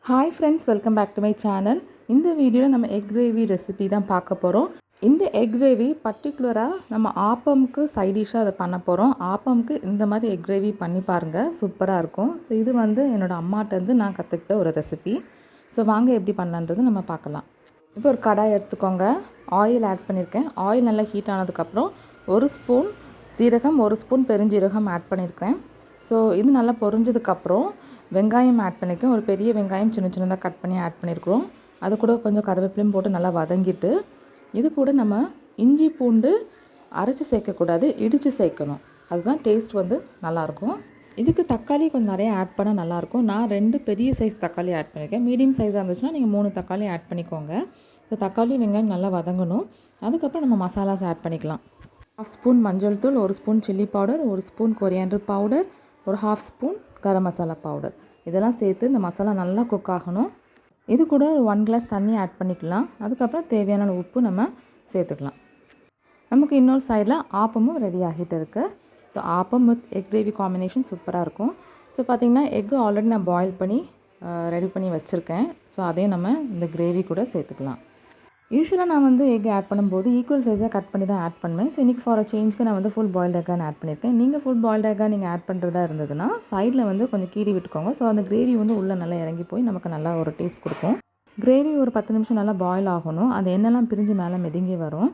Hi friends, welcome back to my channel. இந்த வீடியோவில் நம்ம எக் கிரேவி ரெசிபி தான் பார்க்க போகிறோம். இந்த எக் கிரேவி பர்டிகுலராக நம்ம ஆப்பமுக்கு சைட் டிஷ்ஷாக அதை பண்ண போகிறோம். ஆப்பமுக்கு இந்த மாதிரி எக் கிரேவி பண்ணி பாருங்கள், சூப்பராக இருக்கும். ஸோ இது என்னோடய அம்மாட்டேருந்து நான் கற்றுக்கிட்ட ஒரு ரெசிபி. ஸோ வாங்க எப்படி பண்ணலான்றது நம்ம பார்க்கலாம். இப்போ ஒரு கடாய் எடுத்துக்கோங்க. ஆயில் ஆட் பண்ணியிருக்கேன். ஆயில் நல்லா ஹீட் ஆனதுக்கப்புறம் 1 ஸ்பூன் ஜீரகம், 1 ஸ்பூன் பெருஞ்சீரகம் ஆட் பண்ணியிருக்கேன். ஸோ இது நல்லா பொரிஞ்சதுக்கப்புறம் வெங்காயம் ஆட் பண்ணியிருக்கேன். ஒரு பெரிய வெங்காயம் சின்ன சின்னதாக கட் பண்ணி ஆட் பண்ணியிருக்கிறோம். அது கூட கொஞ்சம் கருவேப்பிலையும் போட்டு நல்லா வதங்கிட்டு, இது கூட நம்ம இஞ்சி பூண்டு அரைச்சி சேர்க்கக்கூடாது, இடித்து சேர்க்கணும். அதுதான் டேஸ்ட் நல்லாயிருக்கும். இதுக்கு தக்காளி கொஞ்சம் நிறைய ஆட் பண்ணால் நல்லாயிருக்கும். நான் 2 பெரிய சைஸ் தக்காளி ஆட் பண்ணியிருக்கேன். மீடியம் சைஸாக இருந்துச்சுன்னா நீங்கள் 3 தக்காளி ஆட் பண்ணிக்கோங்க. ஸோ தக்காளி வெங்காயம் நல்லா வதங்கணும். அதுக்கப்புறம் நம்ம மசாலாஸ் ஆட் பண்ணிக்கலாம். 1/2 ஸ்பூன் மஞ்சள் தூள், 1 spoon chilli powder, 1 spoon coriander powder, ஒரு 1/2 ஸ்பூன் கரம் மசாலா பவுடர். இதெல்லாம் சேர்த்து இந்த மசாலா நல்லா குக் ஆகணும். இது கூட 1 கிளாஸ் தண்ணி ஆட் பண்ணிக்கலாம். அதுக்கப்புறம் தேவையான உப்பு நம்ம சேர்த்துக்கலாம். நமக்கு இன்னொரு சைடில் ஆப்பமும் ரெடி ஆகிட்டு இருக்குது. So appam with egg gravy combination சூப்பராக இருக்கும். ஸோ பார்த்திங்கன்னா எக்கு ஆல்ரெடி நான் பாயில் பண்ணி ரெடி பண்ணி வச்சுருக்கேன். ஸோ அதையும் நம்ம இந்த கிரேவி கூட சேர்த்துக்கலாம். யூஸ்வலாக நான் எக் ஆட் பண்ணும்போது ஈக்குவல் சைஸாக கட் பண்ணி தான் ஆட் பண்ணுவேன். ஸோ இன்றைக்கி ஃபார் சேஞ்சுக்கு நான் ஃபுல் பாயில்டு எக்காக ஆட் பண்ணியிருக்கேன். நீங்கள் ஃபுல் பாயில்டு எக்காக நீங்கள் ஆட் பண்ணுறதா இருந்ததுன்னா சைடில் கொஞ்சம் கீறி விட்டுக்கோங்க. ஸோ அந்த கிரேவி உள்ளே நல்லா இறங்கி போய் நமக்கு நல்லா ஒரு டேஸ்ட் கொடுக்கும். கிரேவி ஒரு 10 நிமிஷம் நல்லா பாயில் ஆகணும். அது எண்ணெய்லாம் பிரிஞ்சு மேலே மிதங்கி வரும்.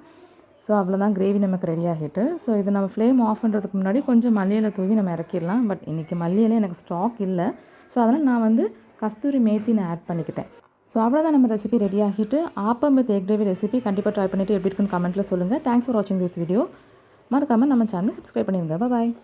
ஸோ அவ்வளோதான், கிரேவி நமக்கு ரெடி ஆகிட்டு. ஸோ இது நம்ம ஃப்ளேம் ஆஃப் பண்ணுறதுக்கு முன்னாடி கொஞ்சம் மல்லியில தூவி நம்ம இறக்கிடலாம். பட் இன்றைக்கி மல்லியில எனக்கு ஸ்டாக் இல்லை. ஸோ அதனால் நான் கஸ்தூரி மேத்தி நான் ஆட் பண்ணிக்கிட்டேன். ஸோ அவ்வளோதான், நம்ம ரெசிபி ரெடி ஆகிட்டு. Appam with egg gravy recipe கண்டிப்பாக ட்ரை பண்ணிவிட்டு எப்படி இருக்குன்னு கமெண்ட்டில் சொல்லுங்கள். தேங்க்ஸ் ஃபார் வாட்சிங் திஸ் வீடியோ. மறக்காமல் நம்ம சேனலை சப்ஸ்கிரைப் பண்ணிடுங்க. பாய்.